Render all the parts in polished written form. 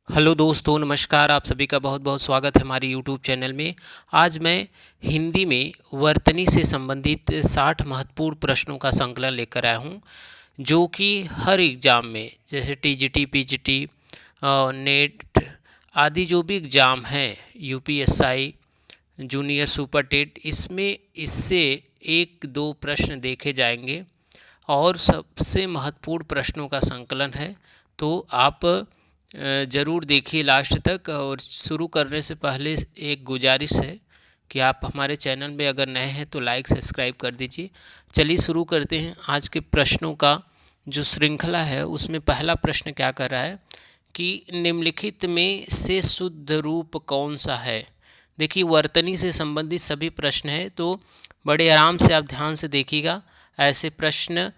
Hello दोस्तों, नमस्कार। आप सभी का बहुत बहुत स्वागत है हमारे यूट्यूब चैनल में। आज मैं हिंदी में वर्तनी से संबंधित 60 महत्वपूर्ण प्रश्नों का संकलन लेकर आया हूँ, जो कि हर एग्ज़ाम में जैसे टीजीटी, पीजीटी, नेट आदि जो भी एग्ज़ाम हैं, यूपीएसआई, जूनियर सुपर टेट, इसमें इससे एक दो प्रश्न देखे जाएंगे और सबसे महत्वपूर्ण प्रश्नों का संकलन है। तो आप ज़रूर देखिए लास्ट तक। और शुरू करने से पहले एक गुजारिश है कि आप हमारे चैनल में अगर नए हैं तो लाइक सब्सक्राइब कर दीजिए। चलिए शुरू करते हैं आज के प्रश्नों का जो श्रृंखला है। उसमें पहला प्रश्न क्या कर रहा है कि निम्नलिखित में से शुद्ध रूप कौन सा है। देखिए, वर्तनी से संबंधित सभी प्रश्न हैं, तो बड़े आराम से आप ध्यान से देखिएगा। ऐसे प्रश्न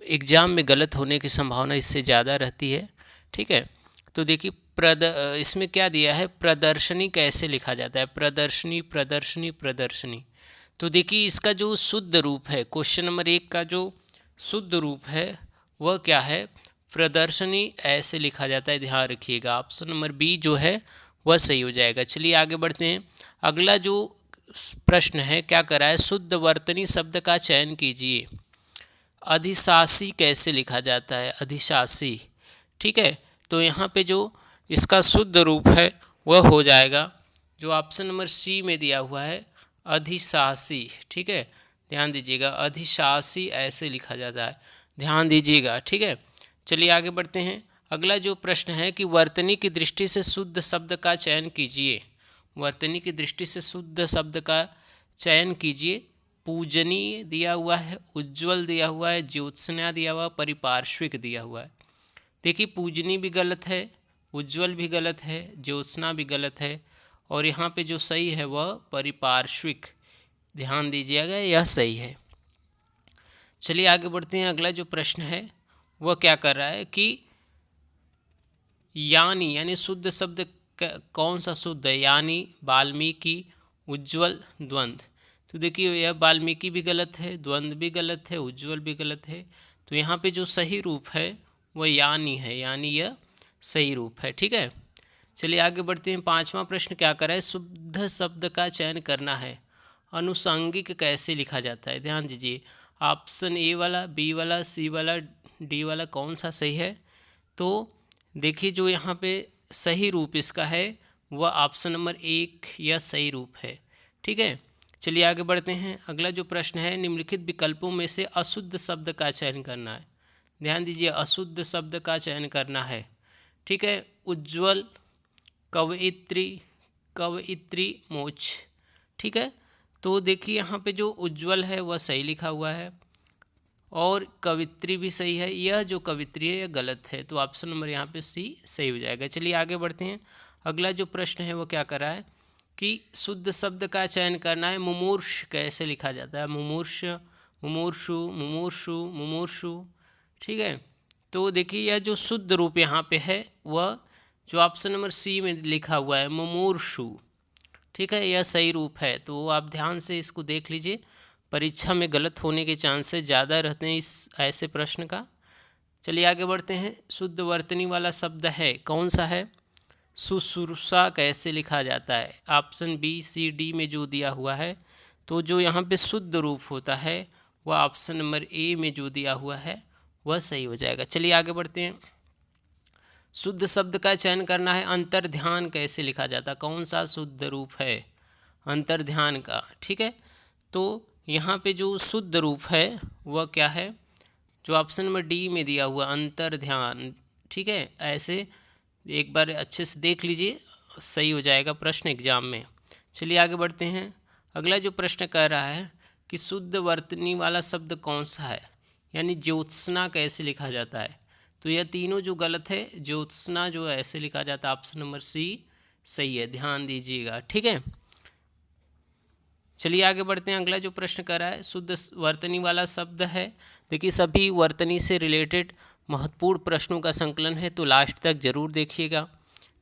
एग्ज़ाम में गलत होने की संभावना इससे ज़्यादा रहती है। ठीक है, तो देखिए इसमें क्या दिया है, प्रदर्शनी कैसे लिखा जाता है। प्रदर्शनी प्रदर्शनी प्रदर्शनी। तो देखिए इसका जो शुद्ध रूप है, क्वेश्चन नंबर 1 का जो शुद्ध रूप है वह क्या है, प्रदर्शनी ऐसे लिखा जाता है। ध्यान रखिएगा, ऑप्शन नंबर बी जो है वह सही हो जाएगा। चलिए आगे बढ़ते हैं। अगला जो प्रश्न है क्या करा है, शुद्ध वर्तनी शब्द का चयन कीजिए। अधिशासी कैसे लिखा जाता है, अधिशासी। ठीक है, तो यहाँ पे जो इसका शुद्ध रूप है वह हो जाएगा जो ऑप्शन नंबर सी में दिया हुआ है, अधिशासी। ठीक है, ध्यान दीजिएगा, अधिशासी ऐसे लिखा जाता है, ध्यान दीजिएगा। ठीक है, चलिए आगे बढ़ते हैं। अगला जो प्रश्न है कि वर्तनी की दृष्टि से शुद्ध शब्द का चयन कीजिए। वर्तनी की दृष्टि से शुद्ध शब्द का चयन कीजिए। पूजनीय दिया हुआ है, उज्ज्वल दिया हुआ है, ज्योत्सना दिया हुआ, परिपार्श्विक दिया हुआ है। देखिए, पूजनी भी गलत है, उज्ज्वल भी गलत है, ज्योत्सना भी गलत है, और यहाँ पे जो सही है वह परिपार्श्विक। ध्यान दीजिएगा, यह सही है। चलिए आगे बढ़ते हैं। अगला जो प्रश्न है वह क्या कर रहा है कि यानी शुद्ध शब्द कौन सा शुद्ध है। यानी, वाल्मीकि, उज्ज्वल, द्वंद्व। तो देखिए यह वाल्मीकि भी गलत है, द्वंद्व भी गलत है, उज्ज्वल भी गलत है। तो यहाँ पे जो सही रूप है वह यानी है, यानी यह सही रूप है। ठीक है, चलिए आगे बढ़ते हैं। पांचवा प्रश्न क्या कर रहा है, शुद्ध शब्द का चयन करना है। अनुषंगिक कैसे लिखा जाता है। ध्यान दीजिए, ऑप्शन ए वाला, बी वाला, सी वाला, डी वाला कौन सा सही है। तो देखिए जो यहाँ पे सही रूप इसका है वह ऑप्शन नंबर 1 यह सही रूप है। ठीक है, चलिए आगे बढ़ते हैं। अगला जो प्रश्न है, निम्नलिखित विकल्पों में से अशुद्ध शब्द का चयन करना है। ध्यान दीजिए, अशुद्ध शब्द का चयन करना है। ठीक है, उज्ज्वल, कवयित्री, कवयित्री, मोक्ष। ठीक है, तो देखिए यहाँ पे जो उज्ज्वल है वह सही लिखा हुआ है और कवित्री भी सही है। यह जो कवित्री है यह गलत है, तो ऑप्शन नंबर यहाँ पे सी सही हो जाएगा। चलिए आगे बढ़ते हैं। अगला जो प्रश्न है वो क्या कर रहा है कि शुद्ध शब्द का चयन करना है। मुमूर्ष कैसे लिखा जाता है। मुमूर्ष, मुमूर्षु, मुमूर्षु, मुमूर्षु। ठीक है, तो देखिए यह जो शुद्ध रूप यहाँ पे है वह जो ऑप्शन नंबर सी में लिखा हुआ है, मुमूर्षु। ठीक है, यह सही रूप है, तो आप ध्यान से इसको देख लीजिए। परीक्षा में गलत होने के चांसेस ज़्यादा रहते हैं इस ऐसे प्रश्न का। चलिए आगे बढ़ते हैं। शुद्ध वर्तनी वाला शब्द है कौन सा है। शुश्रूषा कैसे लिखा जाता है। ऑप्शन बी, सी, डी में जो दिया हुआ है, तो जो यहाँ पे शुद्ध रूप होता है वह ऑप्शन नंबर ए में जो दिया हुआ है वह सही हो जाएगा। चलिए आगे बढ़ते हैं। शुद्ध शब्द का चयन करना है। अंतर्ध्यान कैसे लिखा जाता, कौन सा शुद्ध रूप है अंतर्ध्यान का। ठीक है, तो यहाँ पे जो शुद्ध रूप है वह क्या है, जो ऑप्शन नंबर डी में दिया हुआ अंतर्ध्यान। ठीक है, ऐसे एक बार अच्छे से देख लीजिए, सही हो जाएगा प्रश्न एग्जाम में। चलिए आगे बढ़ते हैं। अगला जो प्रश्न कह रहा है कि शुद्ध वर्तनी वाला शब्द कौन सा है, यानी ज्योत्सना कैसे लिखा जाता है। तो यह तीनों जो गलत है, ज्योत्सना जो ऐसे लिखा जाता है ऑप्शन नंबर सी सही है, ध्यान दीजिएगा। ठीक है, चलिए आगे बढ़ते हैं। अगला जो प्रश्न कर रहा है, शुद्ध वर्तनी वाला शब्द है। देखिए सभी वर्तनी से रिलेटेड महत्वपूर्ण प्रश्नों का संकलन है, तो लास्ट तक जरूर देखिएगा।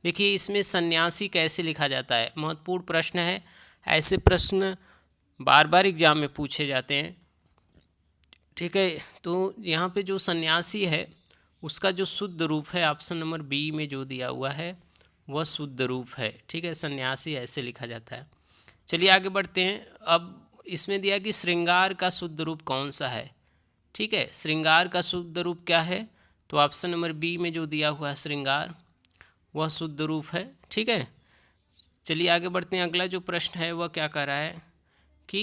देखिए इसमें सन्यासी कैसे लिखा जाता है, महत्वपूर्ण प्रश्न है। ऐसे प्रश्न बार बार एग्जाम में पूछे जाते हैं। ठीक है, तो यहाँ पे जो सन्यासी है उसका जो शुद्ध रूप है ऑप्शन नंबर बी में जो दिया हुआ है वह शुद्ध रूप है। ठीक है, सन्यासी ऐसे लिखा जाता है। चलिए आगे बढ़ते हैं। अब इसमें दिया कि श्रृंगार का शुद्ध रूप कौन सा है। ठीक है, श्रृंगार का शुद्ध रूप क्या है, तो ऑप्शन नंबर बी में जो दिया हुआ है श्रृंगार वह शुद्ध रूप है। ठीक है, चलिए आगे बढ़ते हैं। अगला जो प्रश्न है वह क्या कह रहा है कि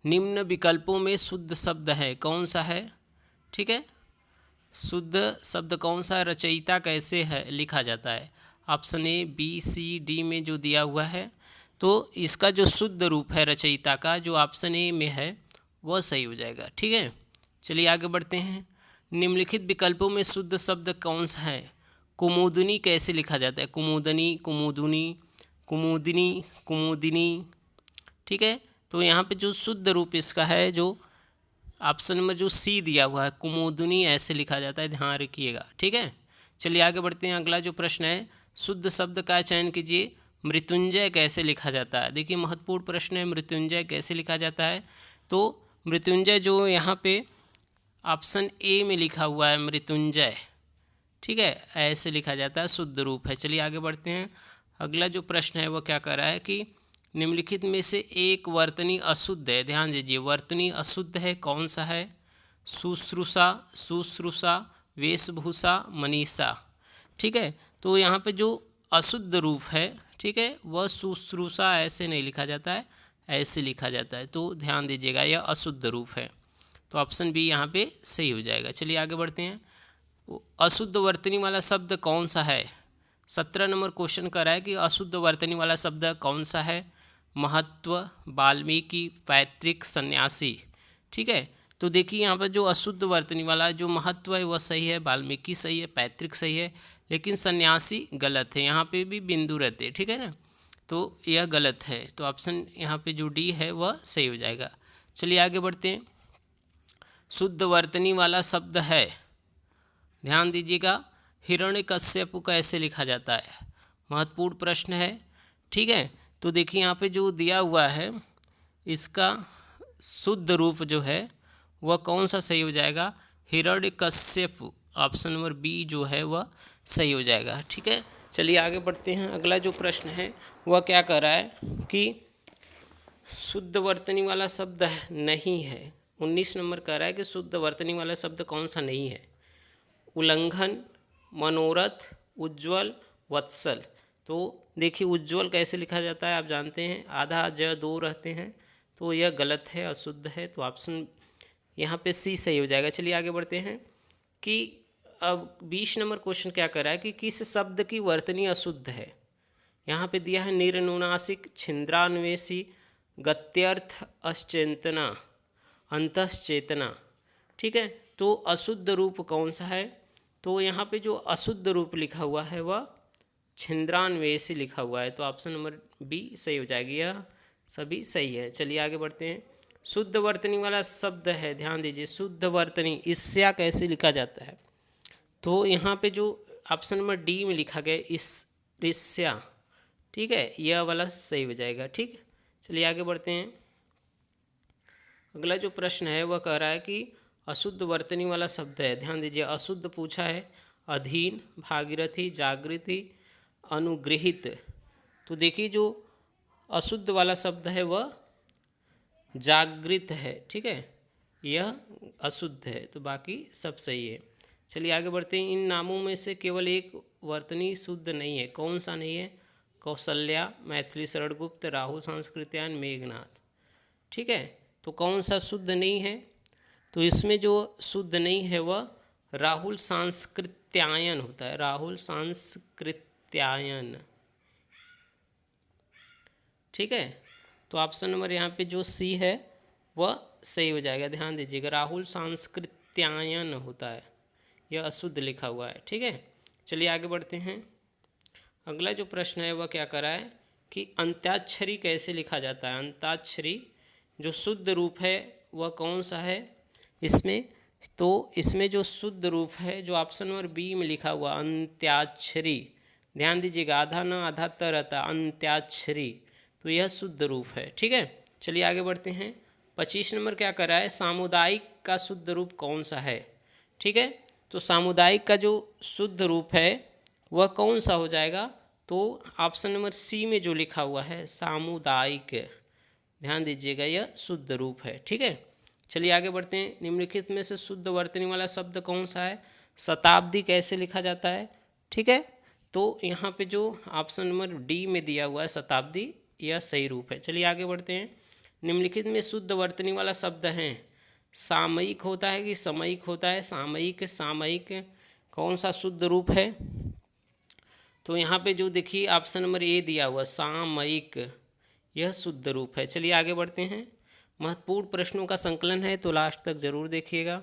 निम्न विकल्पों में शुद्ध शब्द है कौन सा है। ठीक है, शुद्ध शब्द कौन सा है, रचयिता कैसे है लिखा जाता है। Option A B C D में जो दिया हुआ है, तो इसका जो शुद्ध रूप है रचयिता का जो ऑप्शन ए में है वह सही हो जाएगा। ठीक है, चलिए आगे बढ़ते हैं। निम्नलिखित विकल्पों में शुद्ध शब्द कौन सा है। कुमुदनी कैसे लिखा जाता है, कुमुदनी, कुमुदुनी, कुमुदिनी, कुमुदिनी। ठीक है, तो यहाँ पे जो शुद्ध रूप इसका है जो ऑप्शन में जो सी दिया हुआ है कुमुदनी ऐसे लिखा जाता है, ध्यान रखिएगा। ठीक है, चलिए आगे बढ़ते हैं। अगला जो प्रश्न है शुद्ध शब्द का चयन कीजिए। मृत्युंजय कैसे लिखा जाता है। देखिए महत्वपूर्ण प्रश्न है, मृत्युंजय कैसे लिखा जाता है। तो मृत्युंजय जो यहाँ पे ऑप्शन ए में लिखा हुआ है मृत्युंजय, ठीक है, ऐसे लिखा जाता है, शुद्ध रूप है। चलिए आगे बढ़ते हैं। अगला जो प्रश्न है वो क्या कर रहा है कि निम्नलिखित में से एक वर्तनी अशुद्ध है। ध्यान दीजिए, वर्तनी अशुद्ध है कौन सा है। शुश्रूषा, शुश्रूषा, वेशभूषा, मनीषा। ठीक है, तो यहाँ पे जो अशुद्ध रूप है, ठीक है, वह शुश्रूषा ऐसे नहीं लिखा जाता है, ऐसे लिखा जाता है। तो ध्यान दीजिएगा यह अशुद्ध रूप है, तो ऑप्शन बी यहाँ पे सही हो जाएगा। चलिए आगे बढ़ते हैं। अशुद्ध वर्तनी वाला शब्द कौन सा है। 17 नंबर क्वेश्चन कर रहा है कि अशुद्ध वर्तनी वाला शब्द कौन सा है। महत्व, वाल्मीकि, पैतृक, सन्यासी। ठीक है, तो देखिए यहाँ पर जो अशुद्ध वर्तनी वाला जो महत्व है वह सही है, वाल्मीकि सही है, पैतृक सही है, लेकिन सन्यासी गलत है। यहाँ पे भी बिंदु रहते हैं, ठीक है ना, तो यह गलत है। तो ऑप्शन यहाँ पे जो डी है वह सही हो जाएगा। चलिए आगे बढ़ते हैं। शुद्ध वर्तनी वाला शब्द है, ध्यान दीजिएगा, हिरण्यकश्यप कैसे लिखा जाता है। महत्वपूर्ण प्रश्न है। ठीक है, तो देखिए यहाँ पे जो दिया हुआ है इसका शुद्ध रूप जो है वह कौन सा सही हो जाएगा, हिरण्यकश्यप। ऑप्शन नंबर बी जो है वह सही हो जाएगा। ठीक है, चलिए आगे बढ़ते हैं। अगला जो प्रश्न है वह क्या कह रहा है कि शुद्ध वर्तनी वाला शब्द नहीं है। 19 नंबर कह रहा है कि शुद्ध वर्तनी वाला शब्द कौन सा नहीं है। उल्लंघन, मनोरथ, उज्ज्वल, वत्सल। तो देखिए उज्ज्वल कैसे लिखा जाता है आप जानते हैं, आधा ज दो रहते हैं, तो यह गलत है, अशुद्ध है। तो ऑप्शन यहाँ पे सी सही हो जाएगा। चलिए आगे बढ़ते हैं कि अब 20 नंबर क्वेश्चन क्या कर रहा है कि किस शब्द की वर्तनी अशुद्ध है। यहाँ पे दिया है निर्नुनासिक, छिंद्रान्वेषी, गत्यर्थ, अश्चेतना, अंतश्चेतना। ठीक है, तो अशुद्ध रूप कौन सा है, तो यहाँ पे जो अशुद्ध रूप लिखा हुआ है वह छिंद्रान्वेषी लिखा हुआ है, तो ऑप्शन नंबर बी सही हो जाएगी, यह सभी सही है। चलिए आगे बढ़ते हैं। शुद्ध वर्तनी वाला शब्द है, ध्यान दीजिए, शुद्ध वर्तनी ईर्ष्या कैसे लिखा जाता है, तो यहाँ पे जो ऑप्शन नंबर डी में लिखा गया ईर्ष्या, ठीक है, यह वाला सही हो जाएगा। ठीक, चलिए आगे बढ़ते हैं। अगला जो प्रश्न है वह कह रहा है कि अशुद्ध वर्तनी वाला शब्द है, ध्यान दीजिए, अशुद्ध पूछा है, अधीन, भागीरथी, जागृति, अनुगृहित। तो देखिए जो अशुद्ध वाला शब्द है वह जागृत है, ठीक है, यह अशुद्ध है, तो बाकी सब सही है। चलिए आगे बढ़ते हैं। इन नामों में से केवल एक वर्तनी शुद्ध नहीं है, कौन सा नहीं है। कौशल्या, मैथिली शरणगुप्त, राहुल सांस्कृत्यायन, मेघनाथ। ठीक है, तो कौन सा शुद्ध नहीं है, तो इसमें जो शुद्ध नहीं है वह राहुल सांस्कृत्यायन होता है, राहुल सांस्कृत्यायन। ठीक है, तो ऑप्शन नंबर यहाँ पे जो सी है वह सही हो जाएगा। ध्यान दीजिएगा, राहुल सांस्कृत्यायन होता है, यह अशुद्ध लिखा हुआ है। ठीक है, चलिए आगे बढ़ते हैं। अगला जो प्रश्न है वह क्या कर रहा है कि अंत्याक्षरी कैसे लिखा जाता है। अंत्याक्षरी जो शुद्ध रूप है वह कौन सा है इसमें, तो इसमें जो शुद्ध रूप है जो ऑप्शन नंबर बी में लिखा हुआ अंत्याक्षरी, ध्यान दीजिएगा, आधा न आधा त रहता, अंत्याक्षरी, तो यह शुद्ध रूप है। ठीक है, चलिए आगे बढ़ते हैं। 25 नंबर क्या कर रहा है, सामुदायिक का शुद्ध रूप कौन सा है। ठीक है, तो सामुदायिक का जो शुद्ध रूप है वह कौन सा हो जाएगा? तो ऑप्शन नंबर सी में जो लिखा हुआ है सामुदायिक, ध्यान दीजिएगा यह शुद्ध रूप है। ठीक है, चलिए आगे बढ़ते हैं। निम्नलिखित में से शुद्ध वर्तनी वाला शब्द कौन सा है? शताब्दी कैसे लिखा जाता है? ठीक है, तो यहाँ पे जो ऑप्शन नंबर डी में दिया हुआ है शताब्दी, यह सही रूप है। चलिए आगे बढ़ते हैं। निम्नलिखित में शुद्ध वर्तनी वाला शब्द है सामयिक होता है कि सामयिक होता है? सामयिक, सामयिक कौन सा शुद्ध रूप है? तो यहाँ पे जो देखिए ऑप्शन नंबर ए दिया हुआ सामयिक, यह शुद्ध रूप है। चलिए आगे बढ़ते हैं। महत्वपूर्ण प्रश्नों का संकलन है तो लास्ट तक जरूर देखिएगा।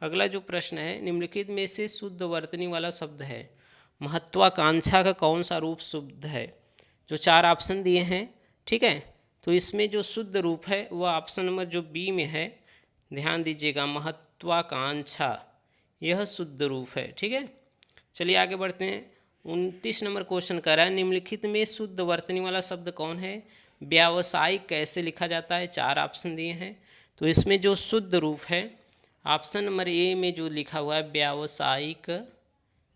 अगला जो प्रश्न है, निम्नलिखित में से शुद्ध वर्तनी वाला शब्द है महत्वाकांक्षा का कौन सा रूप शुद्ध है? जो 4 ऑप्शन दिए हैं, ठीक है, तो इसमें जो शुद्ध रूप है वह ऑप्शन नंबर जो बी में है, ध्यान दीजिएगा, महत्वाकांक्षा, यह शुद्ध रूप है। ठीक है, चलिए आगे बढ़ते हैं। 29 नंबर क्वेश्चन कर रहा है, निम्नलिखित में शुद्ध वर्तनी वाला शब्द कौन है? व्यावसायिक कैसे लिखा जाता है? 4 ऑप्शन दिए हैं, तो इसमें जो शुद्ध रूप है ऑप्शन नंबर ए में जो लिखा हुआ है व्यावसायिक,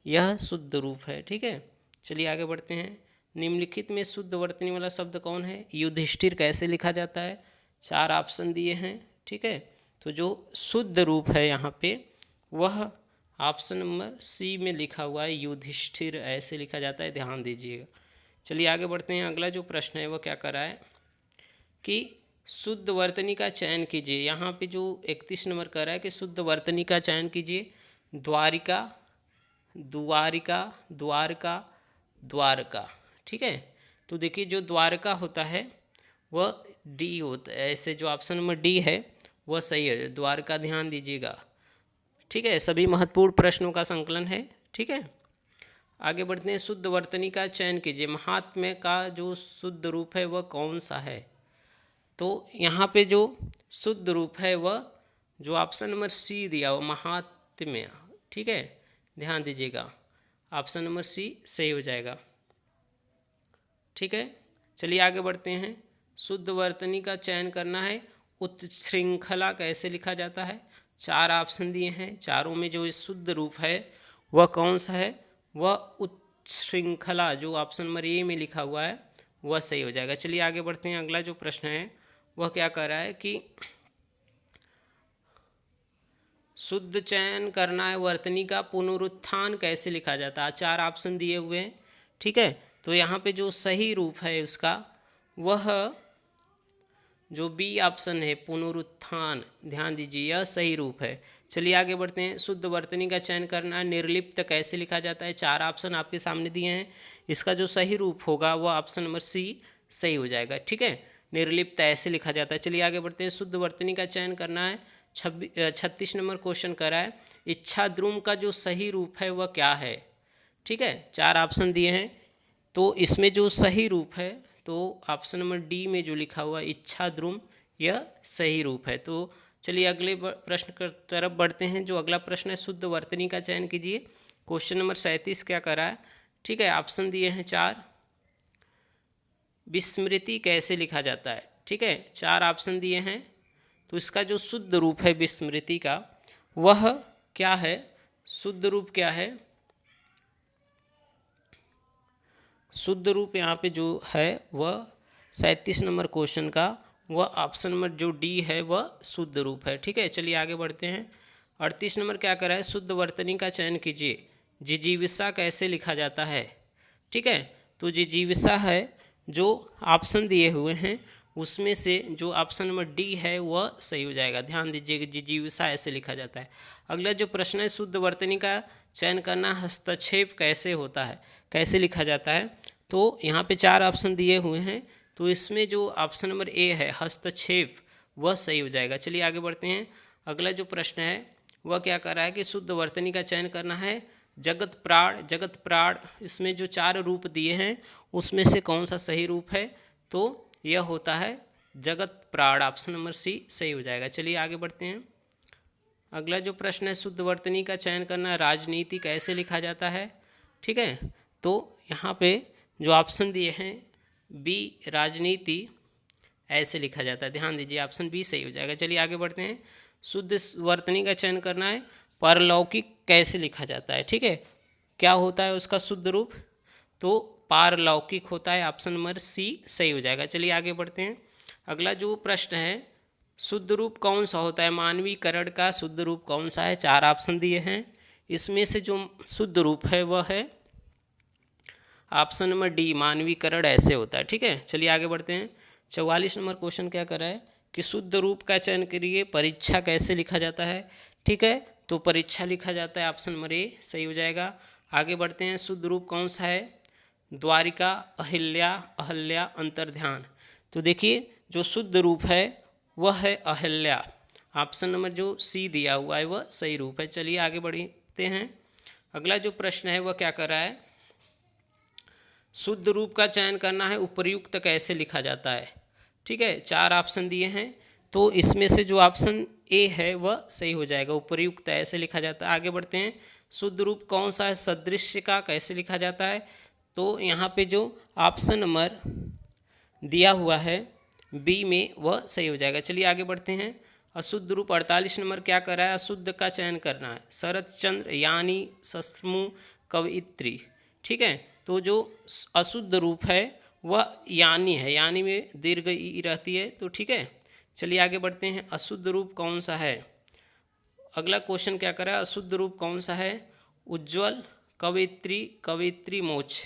यह शुद्ध रूप है। ठीक है, चलिए आगे बढ़ते हैं। निम्नलिखित में शुद्ध वर्तनी वाला शब्द कौन है? युधिष्ठिर कैसे लिखा जाता है? 4 ऑप्शन दिए हैं। ठीक है, तो जो शुद्ध रूप है यहाँ पे वह ऑप्शन नंबर सी में लिखा हुआ है युधिष्ठिर, ऐसे लिखा जाता है, ध्यान दीजिएगा। चलिए आगे बढ़ते हैं। अगला जो प्रश्न है वह क्या कर रहा है कि शुद्ध वर्तनी का चयन कीजिए। यहाँ पे जो 31 नंबर कर रहा है कि शुद्ध वर्तनी का चयन कीजिए। द्वारिका, द्वारिका, द्वारका, द्वारका। ठीक है, तो देखिए जो द्वारका होता है वह डी होता है, ऐसे जो ऑप्शन नंबर डी है वह सही है, द्वारका, ध्यान दीजिएगा। ठीक है, सभी महत्वपूर्ण प्रश्नों का संकलन है। ठीक है, आगे बढ़ते हैं। शुद्ध वर्तनी का चयन कीजिए। महात्म्य का जो शुद्ध रूप है वह कौन सा है? तो यहाँ पे जो शुद्ध रूप है वह जो ऑप्शन नंबर सी दिया हुआ महात्म्य। ठीक है, ध्यान दीजिएगा, ऑप्शन नंबर सी सही हो जाएगा। ठीक है, चलिए आगे बढ़ते हैं। शुद्ध वर्तनी का चयन करना है। उत्श्रृंखला कैसे लिखा जाता है? 4 ऑप्शन दिए हैं, चारों में जो शुद्ध रूप है वह कौन सा है? वह उत्श्रृंखला, जो ऑप्शन नंबर ए में लिखा हुआ है वह सही हो जाएगा। चलिए आगे बढ़ते हैं। अगला जो प्रश्न है वह क्या कर रहा है कि शुद्ध चयन करना है वर्तनी का, पुनरुत्थान कैसे लिखा जाता है? 4 ऑप्शन दिए हुए हैं। ठीक है, तो यहाँ पे जो सही रूप है उसका वह जो बी ऑप्शन है पुनरुत्थान, ध्यान दीजिए, यह सही रूप है। चलिए आगे बढ़ते हैं। शुद्ध वर्तनी का चयन करना है। निर्लिप्त कैसे लिखा जाता है? 4 ऑप्शन आपके सामने दिए हैं, इसका जो सही रूप होगा वह ऑप्शन नंबर सी सही हो जाएगा। ठीक है, निर्लिप्त ऐसे लिखा जाता है। चलिए आगे बढ़ते हैं। शुद्ध वर्तनी का चयन करना है। 36 नंबर क्वेश्चन करा है, इच्छा द्रुम का जो सही रूप है वह क्या है? ठीक है, 4 ऑप्शन दिए हैं, तो इसमें जो सही रूप है तो ऑप्शन नंबर डी में जो लिखा हुआ इच्छा द्रुम, यह सही रूप है। तो चलिए अगले प्रश्न की तरफ बढ़ते हैं। जो अगला प्रश्न है, शुद्ध वर्तनी का चयन कीजिए। क्वेश्चन नंबर 37 क्या करा है? ठीक है, ऑप्शन दिए हैं 4। विस्मृति कैसे लिखा जाता है? ठीक है, 4 ऑप्शन दिए हैं, तो इसका जो शुद्ध रूप है विस्मृति का वह क्या है? शुद्ध रूप क्या है? शुद्ध रूप यहाँ पे जो है वह 37 नंबर क्वेश्चन का वह ऑप्शन नंबर जो डी है वह शुद्ध रूप है। ठीक है, चलिए आगे बढ़ते हैं। 38 नंबर क्या करा है? शुद्ध वर्तनी का चयन कीजिए। जिजीविषा कैसे लिखा जाता है? ठीक है, तो जिजीविषा है जो ऑप्शन दिए हुए हैं उसमें से जो ऑप्शन नंबर डी है वह सही हो जाएगा। ध्यान दीजिएगा, जिजीविषा ऐसे लिखा जाता है। अगला जो प्रश्न है, शुद्ध वर्तनी का चयन करना। हस्तक्षेप कैसे होता है, कैसे लिखा जाता है? तो यहाँ पे 4 ऑप्शन दिए हुए हैं, तो इसमें जो ऑप्शन नंबर ए है हस्तक्षेप वह सही हो जाएगा। चलिए आगे बढ़ते हैं। अगला जो प्रश्न है वह क्या कर रहा है कि शुद्ध वर्तनी का चयन करना है। जगत प्राण, जगत प्राण, इसमें जो 4 रूप दिए हैं उसमें से कौन सा सही रूप है? तो यह होता है जगत प्राण, ऑप्शन नंबर सी सही हो जाएगा। चलिए आगे बढ़ते हैं। अगला जो प्रश्न है, शुद्ध वर्तनी का चयन करना। राजनीति कैसे लिखा जाता है? ठीक है, तो यहाँ पे जो ऑप्शन दिए हैं बी राजनीति ऐसे लिखा जाता है, ध्यान दीजिए, ऑप्शन बी सही हो जाएगा। चलिए आगे बढ़ते हैं। शुद्ध वर्तनी का चयन करना है। पारलौकिक कैसे लिखा जाता है, ठीक है, क्या होता है उसका शुद्ध रूप, तो पारलौकिक होता है। ऑप्शन नंबर सी सही हो जाएगा। चलिए आगे बढ़ते हैं। अगला जो प्रश्न है, शुद्ध रूप कौन सा होता है, मानवीकरण का शुद्ध रूप कौन सा है। 4 ऑप्शन दिए हैं, इसमें से जो शुद्ध रूप है वह है ऑप्शन नंबर डी, मानवीकरण ऐसे होता है, ठीक है। चलिए आगे बढ़ते हैं। 44 नंबर क्वेश्चन क्या कर रहा है कि शुद्ध रूप का चयन करिए, परीक्षा कैसे लिखा जाता है, ठीक है, तो परीक्षा लिखा जाता है, ऑप्शन नंबर ए सही हो जाएगा। आगे बढ़ते हैं। शुद्ध रूप कौन सा है, द्वारिका, अहिल्या, अहल्या, अंतर्ध्यान। तो देखिए जो शुद्ध रूप है वह है अहिल्या, ऑप्शन नंबर जो सी दिया हुआ है वह सही रूप है। चलिए आगे बढ़ते हैं। अगला जो प्रश्न है वह क्या कर रहा है, शुद्ध रूप का चयन करना है, उपर्युक्त कैसे लिखा जाता है, ठीक है। 4 ऑप्शन दिए हैं, तो इसमें से जो ऑप्शन ए है वह सही हो जाएगा, उपर्युक्त ऐसे लिखा जाता है। आगे बढ़ते हैं। शुद्ध रूप कौन सा है, सदृश्य का कैसे लिखा जाता है, तो यहाँ पे जो ऑप्शन नंबर दिया हुआ है बी में वह सही हो जाएगा। चलिए आगे बढ़ते हैं। अशुद्ध रूप 48 नंबर क्या कर रहा है, अशुद्ध का चयन करना है, शरद चंद्र, यानी, सस्मु, कवयित्री, ठीक है। तो जो अशुद्ध रूप है वह यानी है, यानी में दीर्घ ई रहती है, तो ठीक है। चलिए आगे बढ़ते हैं। अशुद्ध रूप कौन सा है, अगला क्वेश्चन क्या कर रहा है, अशुद्ध रूप कौन सा है, उज्ज्वल, कवयित्री, कवयित्री मोक्ष।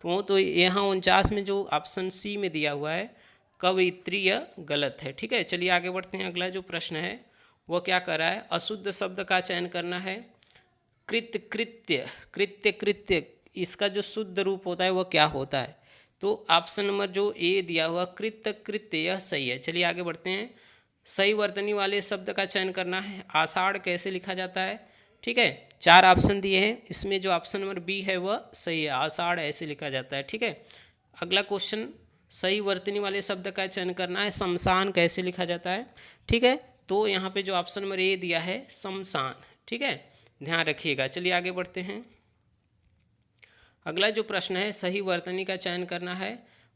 तो यहाँ 49 में जो ऑप्शन सी में दिया हुआ है कवयित्री, यह गलत है, ठीक है। चलिए आगे बढ़ते हैं। अगला जो प्रश्न है वह क्या कर रहा है, अशुद्ध शब्द का चयन करना है, कृत्य, कृत्य, कृत्य, कृत्य, इसका जो शुद्ध रूप होता है वह क्या होता है, तो ऑप्शन नंबर जो ए दिया हुआ कृत्य, कृत्य, यह सही है। चलिए आगे बढ़ते हैं। सही वर्तनी वाले शब्द का चयन करना है, आषाढ़ कैसे लिखा जाता है, ठीक है। 4 ऑप्शन दिए हैं, इसमें जो ऑप्शन नंबर बी है वह सही है, आषाढ़ ऐसे लिखा जाता है, ठीक है। अगला क्वेश्चन, सही वर्तनी वाले शब्द का चयन करना है, शमशान कैसे लिखा जाता है, ठीक है। तो यहाँ पे जो ऑप्शन नंबर ए दिया है शमशान, ठीक है, ध्यान रखिएगा। चलिए आगे बढ़ते हैं। अगला जो प्रश्न है, सही वर्तनी का चयन करना है,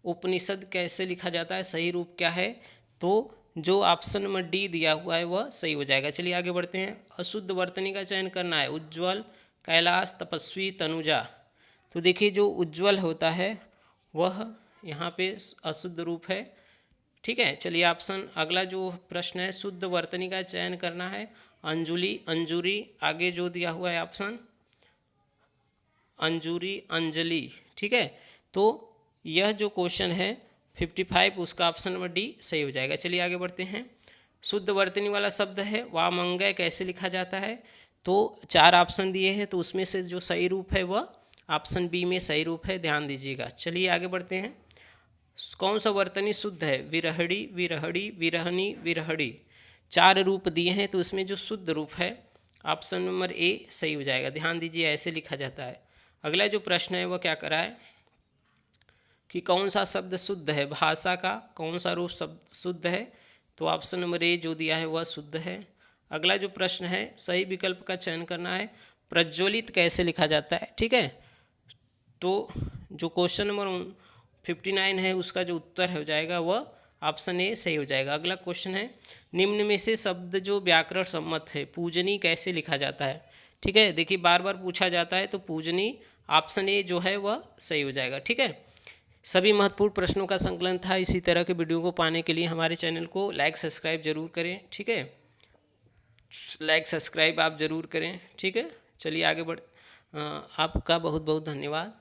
उपनिषद कैसे लिखा जाता है, सही रूप क्या है, तो जो ऑप्शन नंबर डी दिया हुआ है वह सही हो जाएगा। चलिए आगे बढ़ते हैं। अशुद्ध वर्तनी का चयन करना है, उज्ज्वल, कैलाश, तपस्वी, तनुजा। तो देखिए जो उज्ज्वल होता है वह यहाँ पे अशुद्ध रूप है, ठीक है। चलिए ऑप्शन, अगला जो प्रश्न है, शुद्ध वर्तनी का चयन करना है, अंजुली, अंजुरी, आगे जो दिया हुआ है ऑप्शन अंजुरी, अंजलि, ठीक है। तो यह जो क्वेश्चन है 55, उसका ऑप्शन नंबर डी सही हो जाएगा। चलिए आगे बढ़ते हैं। शुद्ध वर्तनी वाला शब्द है वामंगय कैसे लिखा जाता है, तो 4 ऑप्शन दिए हैं, तो उसमें से जो सही रूप है वह ऑप्शन बी में सही रूप है, ध्यान दीजिएगा। चलिए आगे बढ़ते हैं। कौन सा वर्तनी शुद्ध है, विरहड़ी, विरहड़ी, विरहनी, विरहड़ी। 4 रूप दिए हैं, तो उसमें जो शुद्ध रूप है ऑप्शन नंबर ए सही हो जाएगा, ध्यान दीजिए ऐसे लिखा जाता है। अगला जो प्रश्न है वह क्या करा है कि कौन सा शब्द शुद्ध है, भाषा का कौन सा रूप शब्द शुद्ध है, तो ऑप्शन नंबर ए जो दिया है वह शुद्ध है। अगला जो प्रश्न है, सही विकल्प का चयन करना है, प्रज्वलित कैसे लिखा जाता है, ठीक है। तो जो क्वेश्चन नंबर 59 है उसका जो उत्तर हो जाएगा वह ऑप्शन ए सही हो जाएगा। अगला क्वेश्चन है, निम्न में से शब्द जो व्याकरण सम्मत है, पूजनी कैसे लिखा जाता है, ठीक है। देखिए बार बार पूछा जाता है, तो पूजनी ऑप्शन ए जो है वह सही हो जाएगा, ठीक है। सभी महत्वपूर्ण प्रश्नों का संकलन था। इसी तरह के वीडियो को पाने के लिए हमारे चैनल को लाइक सब्सक्राइब जरूर करें, ठीक है, लाइक सब्सक्राइब आप ज़रूर करें, ठीक है। चलिए आगे बढ़, आपका बहुत बहुत धन्यवाद।